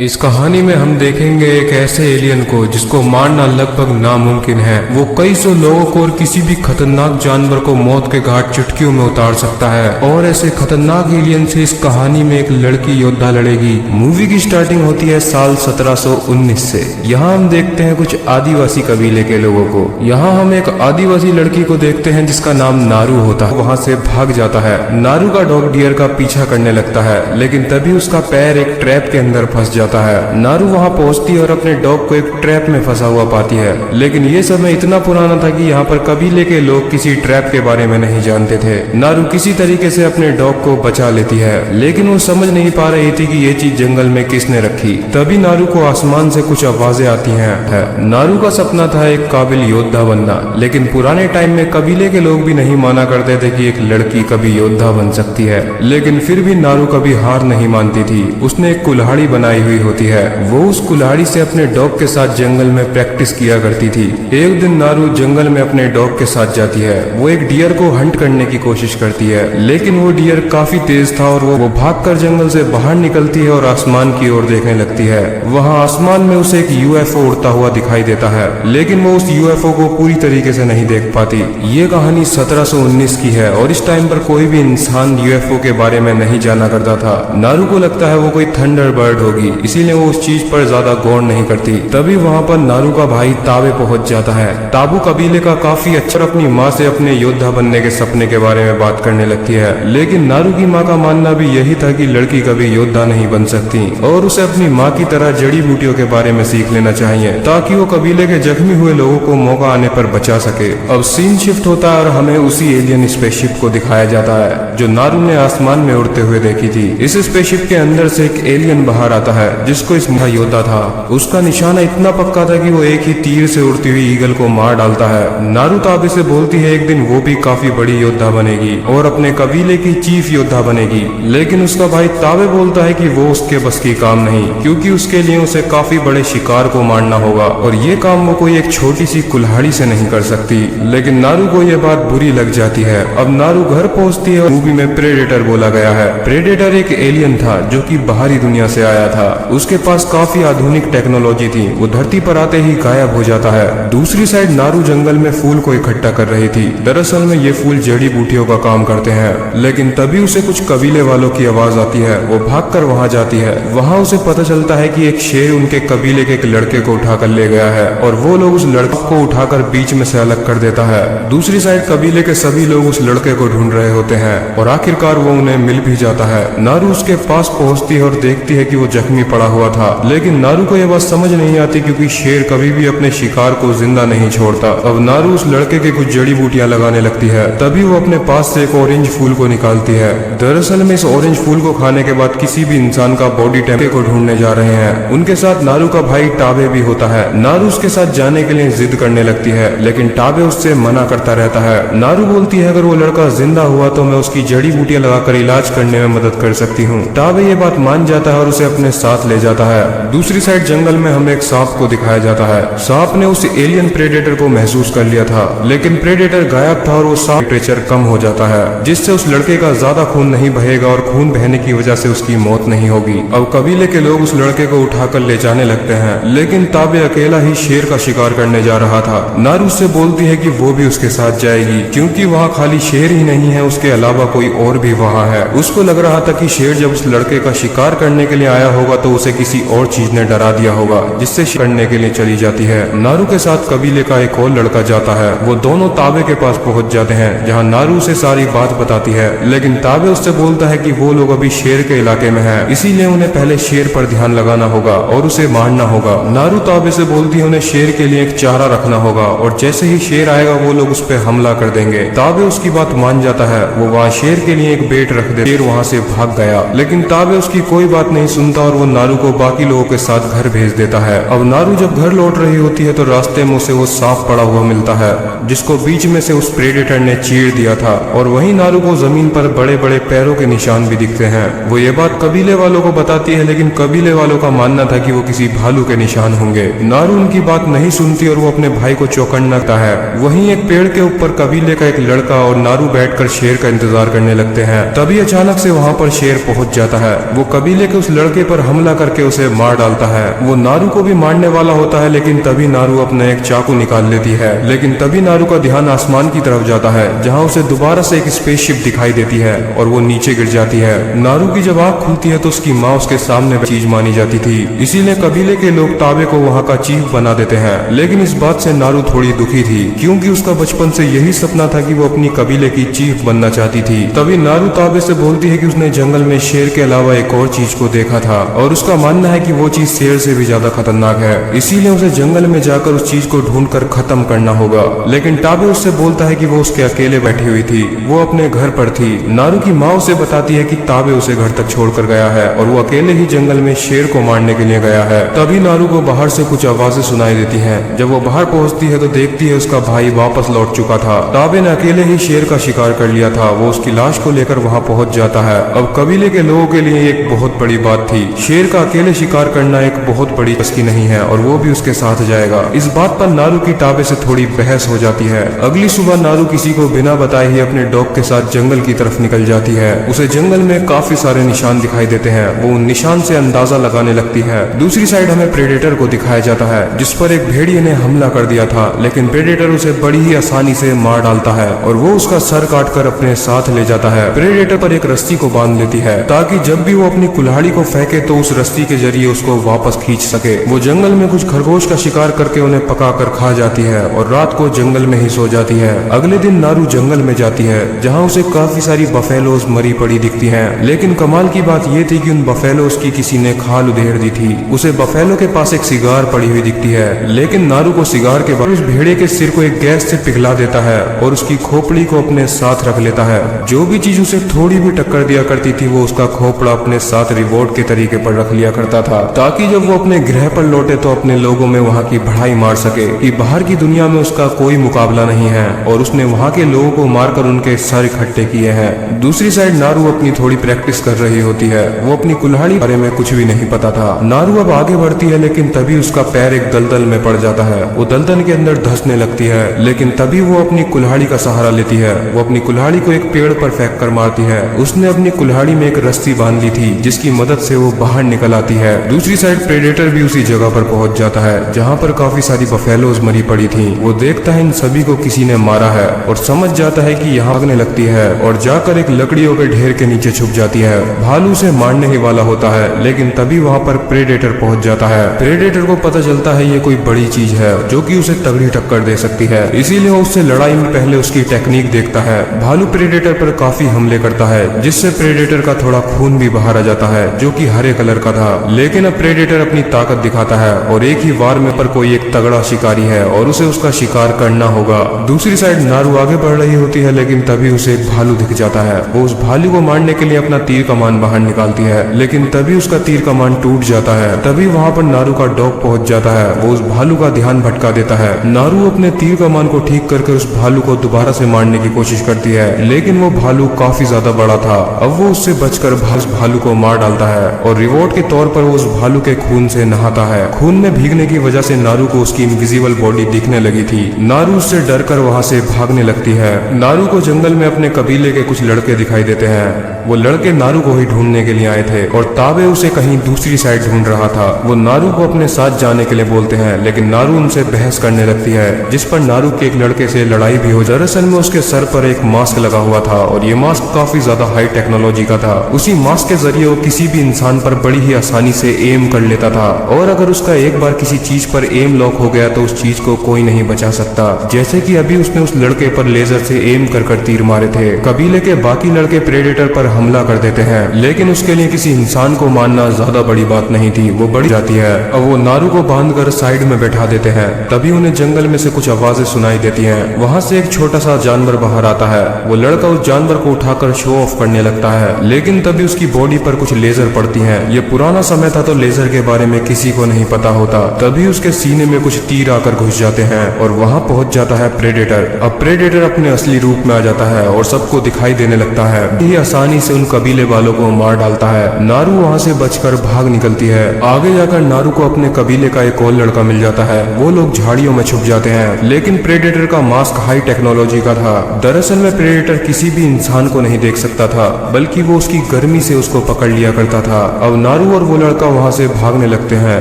इस कहानी में हम देखेंगे एक ऐसे एलियन को जिसको मारना लगभग नामुमकिन है। वो कई सौ लोगों को और किसी भी खतरनाक जानवर को मौत के घाट चुटकियों में उतार सकता है। और ऐसे खतरनाक एलियन से इस कहानी में एक लड़की योद्धा लड़ेगी। मूवी की स्टार्टिंग होती है साल 1719 से। यहाँ हम देखते हैं कुछ आदिवासी कबीले के लोगों को। यहाँ हम एक आदिवासी लड़की को देखते हैं जिसका नाम नारू होता है। वहाँ से भाग जाता है। नारू का डॉग डियर का पीछा करने लगता है, लेकिन तभी उसका पैर एक ट्रैप के अंदर फंस जाता है। नारू वहां पहुंचती है और अपने डॉग को एक ट्रैप में फंसा हुआ पाती है। लेकिन ये समय इतना पुराना था कि यहाँ पर कबीले के लोग किसी ट्रैप के बारे में नहीं जानते थे। नारू किसी तरीके से अपने डॉग को बचा लेती है, लेकिन वो समझ नहीं पा रही थी कि ये चीज जंगल में किसने रखी। तभी नारू को आसमान से कुछ आवाजें आती हैं। नारू का सपना था एक काबिल योद्धा बनना, लेकिन पुराने टाइम में कबीले के लोग भी नहीं माना करते थे कि एक लड़की कभी योद्धा बन सकती है। लेकिन फिर भी नारू कभी हार नहीं मानती थी। उसने एक कुल्हाड़ी बनाई हुई होती है। वो उस कुल्हाड़ी से अपने डॉग के साथ जंगल में प्रैक्टिस किया करती थी। एक दिन नारू जंगल में अपने डॉग के साथ जाती है। वो एक डियर को हंट करने की कोशिश करती है, लेकिन वो डियर काफी तेज था और वो भागकर जंगल से बाहर निकलती है और आसमान की ओर देखने लगती है। वहाँ आसमान में उसे एक यूएफओ उड़ता हुआ दिखाई देता है, लेकिन वो उस यूएफओ को पूरी तरीके से नहीं देख पाती। ये कहानी 1719 की है और इस टाइम पर कोई भी इंसान यूएफओ के बारे में नहीं जाना करता था। नारू को लगता है वो कोई थंडरबर्ड होगी, इसीलिए वो उस चीज पर ज्यादा गौर नहीं करती। तभी वहाँ पर नारू का भाई ताबे पहुंच जाता है। ताबू कबीले का काफी अच्छा अपनी माँ से अपने योद्धा बनने के सपने के बारे में बात करने लगती है, लेकिन नारू की माँ का मानना भी यही था कि लड़की कभी योद्धा नहीं बन सकती और उसे अपनी माँ की तरह जड़ी बूटियों के बारे में सीख लेना चाहिए ताकि वो कबीले के जख्मी हुए लोगों को मौका आने पर बचा सके। अब सीन शिफ्ट होता है और हमें उसी एलियन स्पेसशिप को दिखाया जाता है जो नारू ने आसमान में उड़ते हुए देखी थी। इस स्पेसशिप के अंदर से एक एलियन बाहर आता है जिसको इस योद्धा था। उसका निशाना इतना पक्का था कि वो एक ही तीर से उड़ती हुई ईगल को मार डालता है। नारू ताबे से बोलती है एक दिन वो भी काफी बड़ी योद्धा बनेगी और अपने कबीले की चीफ योद्धा बनेगी, लेकिन उसका भाई ताबे बोलता है कि वो उसके बस की काम नहीं, क्योंकि उसके लिए उसे काफी बड़े शिकार को मारना होगा और ये काम वो कोई एक छोटी सी कुल्हाड़ी से नहीं कर सकती। लेकिन नारू को यह बात बुरी लग जाती है। अब नारू घर पहुंचती है और मूवी में प्रेडेटर बोला गया है। प्रेडेटर एक एलियन था जो कि बाहरी दुनिया से आया था। उसके पास काफी आधुनिक टेक्नोलॉजी थी। वो धरती पर आते ही गायब हो जाता है। दूसरी साइड नारू जंगल में फूल को इकट्ठा कर रही थी। दरअसल में ये फूल जड़ी बूटियों का काम करते हैं, लेकिन तभी उसे कुछ कबीले वालों की आवाज आती है। वो भागकर वहां जाती है। वहां उसे पता चलता है कि एक शेर उनके कबीले के एक लड़के को उठाकर ले गया है और वो लोग उस लड़के को उठाकर बीच में से अलग कर देता है। दूसरी साइड कबीले के सभी लोग उस लड़के को ढूंढ रहे होते हैं और आखिरकार वो उन्हें मिल भी जाता है। नारू उसके पास पहुंचती है और देखती है कि वो जख्मी पड़ा हुआ था, लेकिन नारू को यह बात समझ नहीं आती क्योंकि शेर कभी भी अपने शिकार को जिंदा नहीं छोड़ता। अब नारू उस लड़के के कुछ जड़ी बूटियां लगाने लगती है। तभी वो अपने पास से एक ऑरेंज फूल को निकालती है। दरअसल में इस ऑरेंज फूल को खाने के बाद किसी भी इंसान का बॉडी टेम्परेचर को ढूंढने जा रहे हैं। उनके साथ नारू का भाई टाबे भी होता है। नारू उसके साथ जाने के लिए जिद करने लगती है, लेकिन टाबे उससे मना करता रहता है। नारू बोलती है अगर वो लड़का जिंदा हुआ तो मैं उसकी जड़ी बूटियां लगाकर इलाज करने में मदद कर सकती हूँ। टाबे ये बात मान जाता है और उसे अपने साथ ले जाता है। दूसरी साइड जंगल में हमें एक सांप को दिखाया जाता है। सांप ने उस एलियन प्रेडेटर को महसूस कर लिया था, लेकिन प्रेडेटर गायब था और वो सांप टेम्परेचर कम हो जाता है, जिससे उस लड़के का ज्यादा खून नहीं बहेगा और खून बहने की वजह से उसकी मौत नहीं होगी। अब कबीले के लोग उस लड़के को उठाकर ले जाने लगते हैं, लेकिन ताबे अकेला ही शेर का शिकार करने जा रहा था। नारू से बोलती है कि वो भी उसके साथ जाएगी, क्योंकि वहाँ खाली शेर ही नहीं है, उसके अलावा कोई और भी वहाँ है। उसको लग रहा था कि शेर जब उस लड़के का शिकार करने के लिए आया होगा तो उसे किसी और चीज ने डरा दिया होगा, जिससे करने के लिए चली जाती है। नारू के साथ कबीले का एक और लड़का जाता है। वो दोनों ताबे के पास पहुंच जाते हैं, जहां नारू से सारी बात बताती है, लेकिन ताबे उससे बोलता है कि वो लोग अभी शेर के इलाके में हैं, इसीलिए उन्हें पहले शेर पर ध्यान लगाना होगा और उसे मारना होगा। नारू ताबे से बोलती है उन्हें शेर के लिए एक चारा रखना होगा और जैसे ही शेर आएगा वो लोग उस पर हमला कर देंगे। ताबे उसकी बात मान जाता है। वो वहाँ शेर के लिए एक बेट रख दे। शेर वहाँ से भाग गया, लेकिन ताबे उसकी कोई बात नहीं सुनता और वो नारू को बाकी लोगों के साथ घर भेज देता है। अब नारू जब घर लौट रही होती है तो रास्ते में उसे वो सांप पड़ा हुआ मिलता है, जिसको बीच में से उस प्रेडेटर ने चीर दिया था और वहीं नारू को जमीन पर बड़े बड़े पैरों के निशान भी दिखते हैं। वो ये बात कबीले वालों को बताती है, लेकिन कबीले वालों का मानना था कि वो किसी भालू के निशान होंगे। नारू उनकी बात नहीं सुनती और वो अपने भाई को चौंकाना लगता है। वहीं एक पेड़ के ऊपर कबीले का एक लड़का और नारू बैठकर शेर का इंतजार करने लगते हैं। तभी अचानक से वहाँ पर शेर पहुंच जाता है। वो कबीले के उस लड़के पर हमला हमला करके उसे मार डालता है। वो नारू को भी मारने वाला होता है, लेकिन तभी नारू अपना एक चाकू निकाल लेती है। लेकिन तभी नारू का ध्यान आसमान की तरफ जाता है, जहाँ उसे दोबारा से एक स्पेसशिप दिखाई देती है और वो नीचे गिर जाती है। नारू की जब आँख खुलती है तो उसकी माँ उसके सामने चीज मानी जाती थी, इसीलिए कबीले के लोग ताबे को वहाँ का चीफ बना देते हैं। लेकिन इस बात से नारू थोड़ी दुखी थी, क्योंकि उसका बचपन से यही सपना था कि वो अपनी कबीले की चीफ बनना चाहती थी। तभी नारू ताबे से बोलती है कि उसने जंगल में शेर के अलावा एक और चीज को देखा था और उसका मानना है कि वो चीज शेर से भी ज्यादा खतरनाक है, इसीलिए उसे जंगल में जाकर उस चीज को ढूंढकर खत्म करना होगा। लेकिन ताबे उससे बोलता है कि वो उसके अकेले बैठी हुई थी, वो अपने घर पर थी। नारू की माँ उसे बताती है कि ताबे उसे घर तक छोड़कर गया है और वो अकेले ही जंगल में शेर को मारने के लिए गया है। तभी नारू को बाहर से कुछ आवाजें सुनाई देती हैं। जब वो बाहर पहुंचती है तो देखती है उसका भाई वापस लौट चुका था। ताबे ने अकेले ही शेर का शिकार कर लिया था। वो उसकी लाश को लेकर वहां पहुंच जाता है। अब कबीले के लोगों के लिए एक बहुत बड़ी बात थी, शेर का अकेले शिकार करना एक बहुत बड़ी बस्की नहीं है और वो भी उसके साथ जाएगा। इस बात पर नारू की ताबे से थोड़ी बहस हो जाती है। अगली सुबह नारू किसी को बिना बताए ही अपने डॉग के साथ जंगल की तरफ निकल जाती है। उसे जंगल में काफी सारे निशान दिखाई देते हैं। वो उन निशान से अंदाजा लगाने लगती है। दूसरी साइड हमें प्रेडेटर को दिखाया जाता है, जिस पर एक भेड़िए ने हमला कर दिया था, लेकिन प्रेडेटर उसे बड़ी ही आसानी से मार डालता है और वो उसका सर काटकर अपने साथ ले जाता है। प्रेडेटर पर एक रस्सी को बांध लेती है ताकि जब भी वो अपनी कुल्हाड़ी को फेंके तो उस रस्सी के जरिए उसको वापस खींच सके। वो जंगल में कुछ खरगोश का शिकार करके उन्हें पकाकर खा जाती है और रात को जंगल में ही सो जाती है। अगले दिन नारू जंगल में जाती है, जहाँ उसे काफी सारी बफेलोज मरी पड़ी दिखती हैं। लेकिन कमाल की बात ये थी कि उन बफेलोज की किसी ने खाल उधेड़ दी थी। उसे बफेलो के पास एक सिगार पड़ी हुई दिखती है, लेकिन नारू को सिगार के बाद उस भेड़िए के सिर को एक गैस से पिघला देता है और उसकी खोपड़ी को अपने साथ रख लेता है। जो भी चीज उसे थोड़ी भी टक्कर दिया करती थी वो उसका खोपड़ा अपने साथ रिवॉर्ड के तरीके पर रख लिया करता था, ताकि जब वो अपने गृह पर लौटे तो अपने लोगों में वहाँ की बढ़ाई मार सके कि बाहर की दुनिया में उसका कोई मुकाबला नहीं है और उसने वहाँ के लोगों को मारकर उनके सर इकट्ठे किए हैं। दूसरी साइड नारू अपनी थोड़ी प्रैक्टिस कर रही होती है। वो अपनी कुल्हाड़ी बारे में कुछ भी नहीं पता था। नारू अब आगे बढ़ती है, लेकिन तभी उसका पैर एक दलदल में पड़ जाता है। वो दलदल के अंदर धंसने लगती है, लेकिन तभी वो अपनी कुल्हाड़ी का सहारा लेती है। वो अपनी कुल्हाड़ी को एक पेड़ पर फेंक कर मारती है। उसने अपनी कुल्हाड़ी में एक रस्सी बांध ली थी, जिसकी मदद से वो बाहर निकल आती है। दूसरी साइड प्रेडेटर भी उसी जगह पर पहुंच जाता है, जहाँ पर काफी सारी बफेलोज मरी पड़ी थी। वो देखता है इन सभी को किसी ने मारा है और समझ जाता है कि यहाँ भागने लगती है और जाकर एक लकड़ियों के ढेर के नीचे छुप जाती है। भालू से मारने ही वाला होता है, लेकिन तभी वहाँ पर प्रेडेटर पहुंच जाता है। प्रेडेटर को पता चलता है ये कोई बड़ी चीज है जो कि उसे तगड़ी टक्कर दे सकती है, इसीलिए वो उससे लड़ाई में पहले उसकी टेक्निक देखता है। भालू प्रेडेटर पर काफी हमले करता है, जिससे प्रेडेटर का थोड़ा खून भी बाहर आ जाता है, जो कि हरे कलर का था। लेकिन अब प्रेडेटर अपनी ताकत दिखाता है और एक ही वार में पर कोई एक तगड़ा शिकारी है और उसे उसका शिकार करना होगा। दूसरी साइड नारू आगे बढ़ रही होती है, लेकिन तभी उसे एक भालू दिख जाता है। वो उस भालू को मारने के लिए अपना तीर कमान बाहर निकालती है, लेकिन तभी उसका तीर कमान टूट जाता है। तभी वहाँ पर नारू का डॉग पहुंच जाता है। वो उस भालू का ध्यान भटका देता है। नारू अपने तीर कमान को ठीक करके उस भालू को दोबारा से मारने की कोशिश करती है, लेकिन वो भालू काफी ज्यादा बड़ा था। अब वो उससे बचकर उस भालू को मार डालता है और रिवॉर्ड के तौर पर वो उस भालू के खून से नहाता है। खून में भीगने की वजह से नारू को उसकी इनविजिबल बॉडी दिखने लगी थी। नारू उससे डरकर वहाँ से भागने लगती है। नारू को जंगल में अपने कबीले के कुछ लड़के दिखाई देते हैं। वो लड़के नारू को ही ढूंढने के लिए आए थे और ताबे उसे कहीं दूसरी साइड ढूंढ रहा था। वो नारू को अपने साथ जाने के लिए बोलते हैं, लेकिन नारू उनसे बहस करने लगती है, जिस पर नारू के एक लड़के से लड़ाई भी हो। दरअसल में उसके सर पर एक मास्क लगा हुआ था और ये मास्क काफी ज्यादा हाई टेक्नोलॉजी का था। उसी मास्क के जरिए वो किसी भी इंसान पर बड़ी ही आसानी से एम कर लेता था और अगर उसका एक बार किसी चीज पर एम लॉक हो गया तो उस चीज को कोई नहीं बचा सकता। जैसे कि अभी उसने उस लड़के पर लेजर से एम कर तीर मारे थे। कबीले के बाकी लड़के प्रेडेटर पर हमला कर देते हैं, लेकिन उसके लिए किसी इंसान को मारना ज्यादा बड़ी बात नहीं थी। वो बढ़ जाती है। अब वो नारू को बांधकर साइड में बैठा देते हैं। तभी उन्हें जंगल में से कुछ आवाजें सुनाई देती हैं। वहाँ से एक छोटा सा जानवर बाहर आता है। वो लड़का उस जानवर को उठाकर शो ऑफ करने लगता है, लेकिन तभी उसकी बॉडी पर कुछ लेजर पड़ती हैं। ये पुराना समय था तो लेजर के बारे में किसी को नहीं पता होता। तभी उसके सीने में कुछ तीर आकर घुस जाते हैं और वहाँ पहुंच जाता है प्रेडेटर। अब प्रेडेटर अपने असली रूप में आ जाता है और सबको दिखाई देने लगता है। ये आसानी से उन कबीले वालों को मार डालता है। नारू वहाँ से बचकर भाग निकलती है। आगे जाकर नारू को अपने कबीले का एक और लड़का मिल जाता है। वो लोग झाड़ियों में छुप जाते हैं, लेकिन प्रेडेटर का मास्क हाई टेक्नोलॉजी का था। दरअसल में प्रेडेटर किसी भी इंसान को नहीं देख सकता था, बल्कि वो उसकी गर्मी से उसको पकड़ लिया करता था। अब नारू और वो लड़का वहाँ से भागने लगते हैं,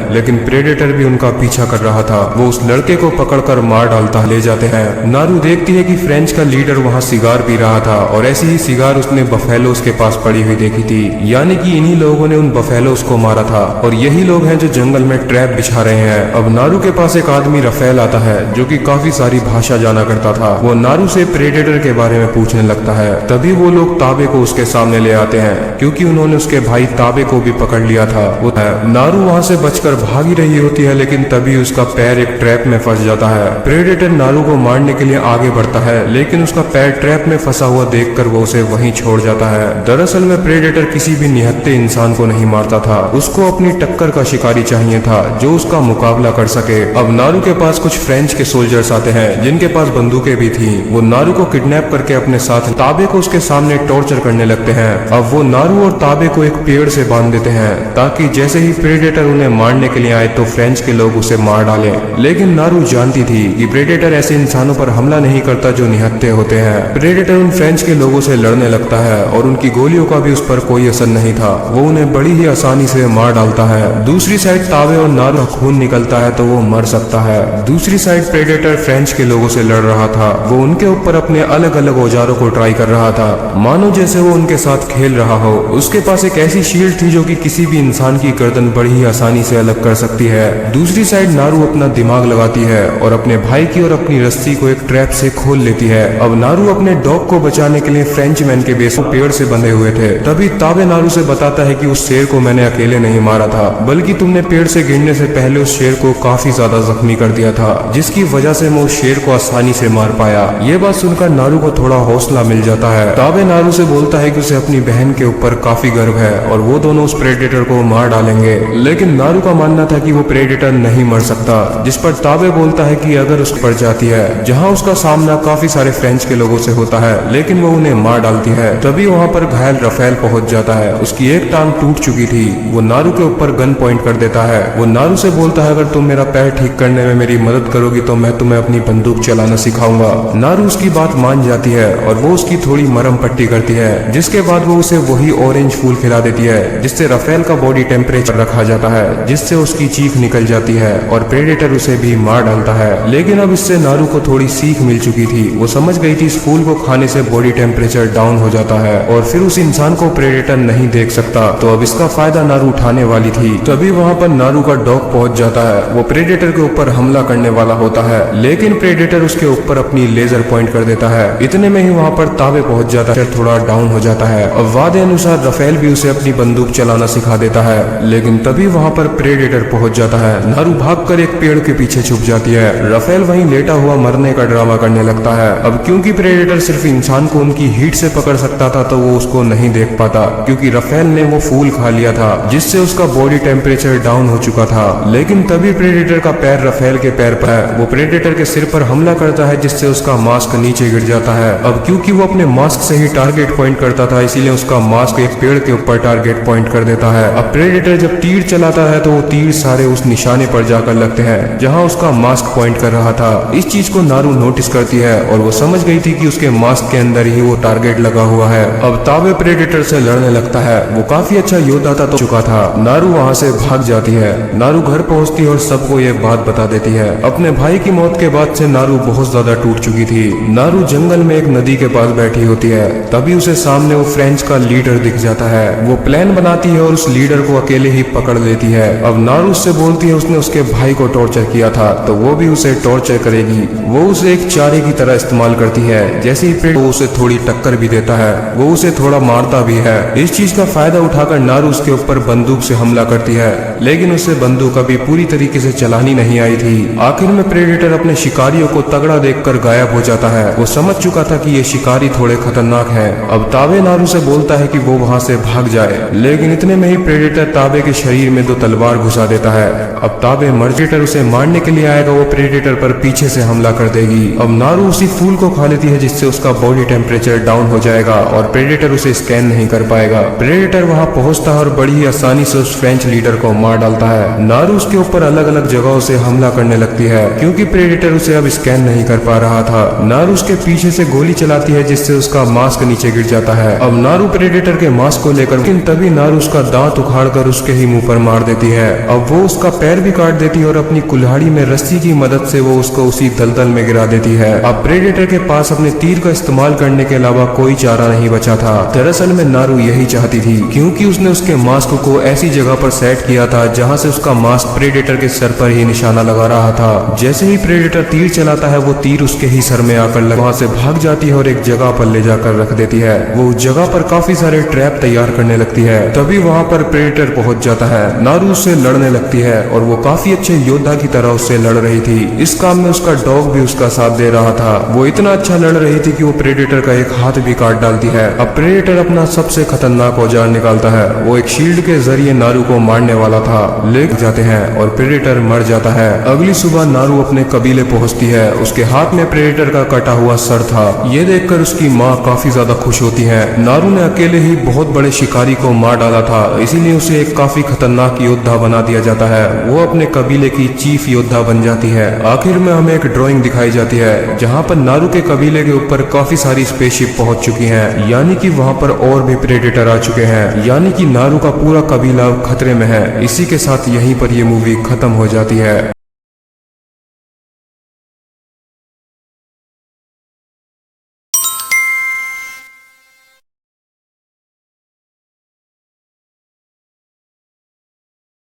लेकिन प्रेडेटर भी उनका पीछा कर रहा था। वो उस लड़के को पकड़कर मार डालता ले जाते हैं। नारू देखती है कि फ्रेंच का लीडर वहाँ सिगार पी रहा था और ऐसी ही सिगार उसने बफेलोस के पास पड़ी हुई देखी थी, यानी कि इन्हीं लोगों ने उन बफेलोस को मारा था और यही लोग हैं जो जंगल में ट्रैप बिछा रहे हैं। अब नारू के पास एक आदमी रफेल आता है जो कि काफी सारी भाषा जाना करता था। वो नारू से प्रेडेटर के बारे में पूछने लगता है। तभी वो लोग ताबे को उसके सामने ले आते हैं, क्योंकि उन्होंने उसके भाई ताबे को भी पकड़ लिया था। वो नारू वहाँ से बचकर भागी रही होती है, लेकिन तभी उसका पैर एक ट्रैप में फंस जाता है। प्रेडेटर नारू को मारने के लिए आगे बढ़ता है, लेकिन उसका पैर ट्रैप में फंसा हुआ देखकर वो उसे वहीं छोड़ जाता है। दरअसल में प्रेडेटर किसी भी निहत्थे इंसान को नहीं मारता था, उसको अपनी टक्कर का शिकारी चाहिए था जो उसका मुकाबला कर सके। अब नारू के पास कुछ फ्रेंच के सोल्जर्स आते हैं जिनके पास बंदूकें भी थी। वो नारू को किडनैप करके अपने साथ ताबे को उसके सामने टॉर्चर करने लगते हैं। अब वो नारू और ताबे को एक पेड़ से बांध देते हैं ताकि जैसे ही प्रेडेटर उन्हें मारने के लिए आए तो फ्रेंच के लोग उसे मार डालें। लेकिन नारू जानती थी कि प्रेडेटर ऐसे इंसानों पर हमला नहीं करता जो निहत्थे होते हैं। प्रेडेटर उन फ्रेंच के लोगों से लड़ने लगता है और उनकी गोलियों का भी उस पर कोई असर नहीं था। वो उन्हें बड़ी ही आसानी से मार डालता है। दूसरी साइड ताबे और नारू का खून निकलता है तो वो मर सकता है। दूसरी साइड प्रेडेटर फ्रेंच के लोगों से लड़ रहा था। वो उनके ऊपर अपने अलग अलग औजारों को ट्राई कर रहा था, मानो जैसे वो उनके साथ खेल रहा हो। उसके पास एक ऐसी शील्ड थी जो कि किसी भी इंसान की गर्दन बड़ी ही आसानी से अलग कर सकती है। दूसरी साइड नारू अपना दिमाग लगाती है और अपने भाई की और अपनी रस्सी को एक ट्रैप से खोल लेती है। अब नारू अपने डॉग को बचाने के लिए फ्रेंच मैन के बेस पेड़ से बंधे हुए थे। तभी ताबे नारू से बताता है कि उस शेर को मैंने अकेले नहीं मारा था, बल्कि तुमने पेड़ से गिरने से पहले उस शेर को काफी ज्यादा जख्मी कर दिया था, जिसकी वजह से मैं उस शेर को आसानी से मार पाया। ये बात सुनकर नारू को थोड़ा हौसला मिल जाता है। ताबे नारू से बोलता है कि उसे अपनी बहन के ऊपर काफी गर्व है और वो दोनों उस प्रेडेटर को मार डालेंगे। लेकिन नारू का मानना था कि वो प्रेडेटर नहीं मर सकता, जिस पर ताबे बोलता है कि अगर उस पर जाती है जहां उसका सामना काफी सारे फ्रेंच के लोगों से होता है, लेकिन वो उन्हें मार डालती है। तभी वहां पर घायल रफेल पहुंच जाता है। उसकी एक टांग टूट चुकी थी। वो नारू के ऊपर गन पॉइंट कर देता है। वो नारू से बोलता है अगर तुम मेरा पैर ठीक करने में मेरी मदद करोगी तो मैं तुम्हें अपनी बंदूक चलाना सिखाऊंगा। नारू उसकी बात मान जाती है और वो उसकी थोड़ी मरहम पट्टी करती है, जिसके बाद वो उसे वही ऑरेंज फूल खिला देती है जिससे रफेल का बॉडी टेम्परेचर रखा जाता है, जिससे उसकी चीख निकल जाती है और प्रेडेटर उसे भी मार डालता है। लेकिन अब इससे नारू को थोड़ी सीख मिल चुकी थी। वो समझ गई थी इस फूल को खाने से बॉडी टेम्परेचर डाउन हो जाता है और फिर उस इंसान को प्रेडेटर नहीं देख सकता, तो अब इसका फायदा नारू उठाने वाली थी। तभी वहाँ पर नारू का डॉग पहुंच जाता है। वो प्रेडेटर के ऊपर हमला करने वाला होता है, लेकिन प्रेडेटर उसके ऊपर अपनी लेजर पॉइंट कर देता है। इतने में ही वहाँ पर ताबे पहुंच जाता है, थोड़ा डाउन हो जाता है। अब वादे अनुसार रफेल भी उसे अपनी बंदूक चलाना सिखा देता है, लेकिन तभी वहाँ पर प्रेडेटर पहुंच जाता है। नारू भागकर एक पेड़ के पीछे छुप जाती है। रफेल वहीं लेटा हुआ मरने का ड्रामा करने लगता है। अब क्योंकि प्रेडेटर सिर्फ इंसान को उनकी हीट से पकड़ सकता था तो वो उसको नहीं देख पाता, क्योंकि रफेल ने वो फूल खा लिया था जिससे उसका बॉडी टेम्परेचर डाउन हो चुका था। लेकिन तभी प्रेडेटर का पैर रफेल के पैर पर है। वो प्रेडेटर के सिर पर हमला करता है जिससे उसका मास्क नीचे गिर जाता है। अब क्योंकि वो अपने मास्क से ही टारगेट पॉइंट करता था, इसीलिए उसका मास्क एक पेड़ के ऊपर टारगेट पॉइंट कर देता है। अब प्रेडेटर जब तीर चलाता है तो वो तीर सारे उस निशाने पर जाकर लगते हैं जहां उसका मास्क पॉइंट कर रहा था। इस चीज को नारू नोटिस करती है और वो समझ गई थी कि उसके मास्क के अंदर ही वो टारगेट लगा हुआ है। अब ताबे प्रेडेटर से लड़ने लगता है। वो काफी अच्छा योद्धा था तो चुका था। नारू वहाँ से भाग जाती है। नारू घर पहुँचती है और सबको ये बात बता देती है। अपने भाई की मौत के बाद से नारू बहुत ज्यादा टूट चुकी थी। नारू जंगल में एक नदी के पास बैठी होती है। तभी उसे सामने वो फ्रेंच का लीडर दिख जाता है। वो प्लान बनाती है और उस लीडर को अकेले ही पकड़ लेती है। अब नारू उससे बोलती है उसने उसके भाई को टॉर्चर किया था तो वो भी उसे टॉर्चर करेगी। वो उसे एक चारे की तरह इस्तेमाल करती है। जैसे ही प्रेडेटर उसे थोड़ी टक्कर भी देता है, वो उसे थोड़ा मारता भी है। इस चीज का फायदा उठाकर नारू उसके ऊपर बंदूक से हमला करती है, लेकिन उसे बंदूक अभी पूरी तरीके से चलानी नहीं आई थी। आखिर में प्रेडेटर अपने शिकारियों को तगड़ा देखकर गायब हो जाता है। वो समझ चुका था कि ये शिकारी थोड़े खतरनाक हैं। अब ताबे नारू से बोलता है कि वो वहाँ से भाग जाए, लेकिन इतने में ही प्रेडेटर ताबे के शरीर में 2 तलवार घुसा देता है। अब ताबे प्रेडेटर उसे मारने के लिए आएगा, वो प्रेडेटर पर पीछे से हमला कर देगी। अब नारू उसी फूल को खा लेती है जिससे उसका बॉडी टेम्परेचर डाउन हो जाएगा और प्रेडेटर उसे स्कैन नहीं कर पाएगा। प्रेडेटर वहाँ पहुँचता है और बड़ी ही आसानी से उस फ्रेंच लीडर को मार डालता है। नारू उसके ऊपर अलग अलग जगहों से हमला करने लगती है क्योंकि प्रेडेटर उसे अब स्कैन नहीं कर पा रहा था। नारू उसके पीछे से गोली चलाती है जिससे उसका मास्क नीचे गिर जाता है। अब नारू प्रेडेटर के मास्क को लेकर, लेकिन तभी नारू उसका दांत उखाड़कर उसके ही मुंह पर मार देती है। अब वो उसका पैर भी काट देती है और अपनी कुल्हाड़ी में रस्सी की मदद से वो उसको उसी दलदल में गिरा देती है। अब प्रेडेटर के पास अपने तीर का इस्तेमाल करने के अलावा कोई चारा नहीं बचा था। दरअसल में नारू यही चाहती थी, क्योंकि उसने उसके मास्क को ऐसी जगह पर सेट किया था जहां से उसका मास्क प्रेडेटर के सर पर ही निशाना लगा रहा था। जैसे ही प्रेडेटर तीर चलाता है वो तीर उसके ही सर में आकर वहां से भाग जाती है और एक जगह पर ले जाकर रख देती है। वो उस जगह पर काफी सारे ट्रैप तैयार करने लगती है। तभी वहां पर प्रेडेटर पहुंच जाता है। नारू उससे लड़ने लगती है और वो काफी अच्छे योद्धा की तरह उससे लड़ रही थी। इस काम में उसका डॉग भी उसका साथ दे रहा था। वो इतना अच्छा लड़ रही थी कि वो प्रेडेटर का एक हाथ भी काट डालती है। अब प्रेडेटर अपना सबसे खतरनाक औजार निकालता है। वो एक शील्ड के जरिए नारू को मारने वाला था। ले जाते हैं और प्रेडेटर मर जाता है। अगली सुबह नारू अपने कबीले पहुंचती है। उसके हाथ में प्रेडेटर का कटा हुआ सर था। ये देखकर उसकी माँ काफी ज्यादा खुश होती है। नारू ने अकेले ही बहुत बड़े शिकारी को मार डाला था, इसीलिए उसे एक काफी खतरनाक योद्धा बना दिया जाता है। वो अपने कबीले की चीफ योद्धा बन जाती है। आखिर में हमें एक ड्राइंग दिखाई जाती है जहाँ पर नारू के कबीले के ऊपर काफी सारी स्पेसशिप पहुंच चुकी हैं, यानी कि वहाँ पर और भी प्रेडेटर आ चुके हैं, यानी कि नारू का पूरा कबीला खतरे में है। इसी के साथ यहीं पर ये मूवी खत्म हो जाती है।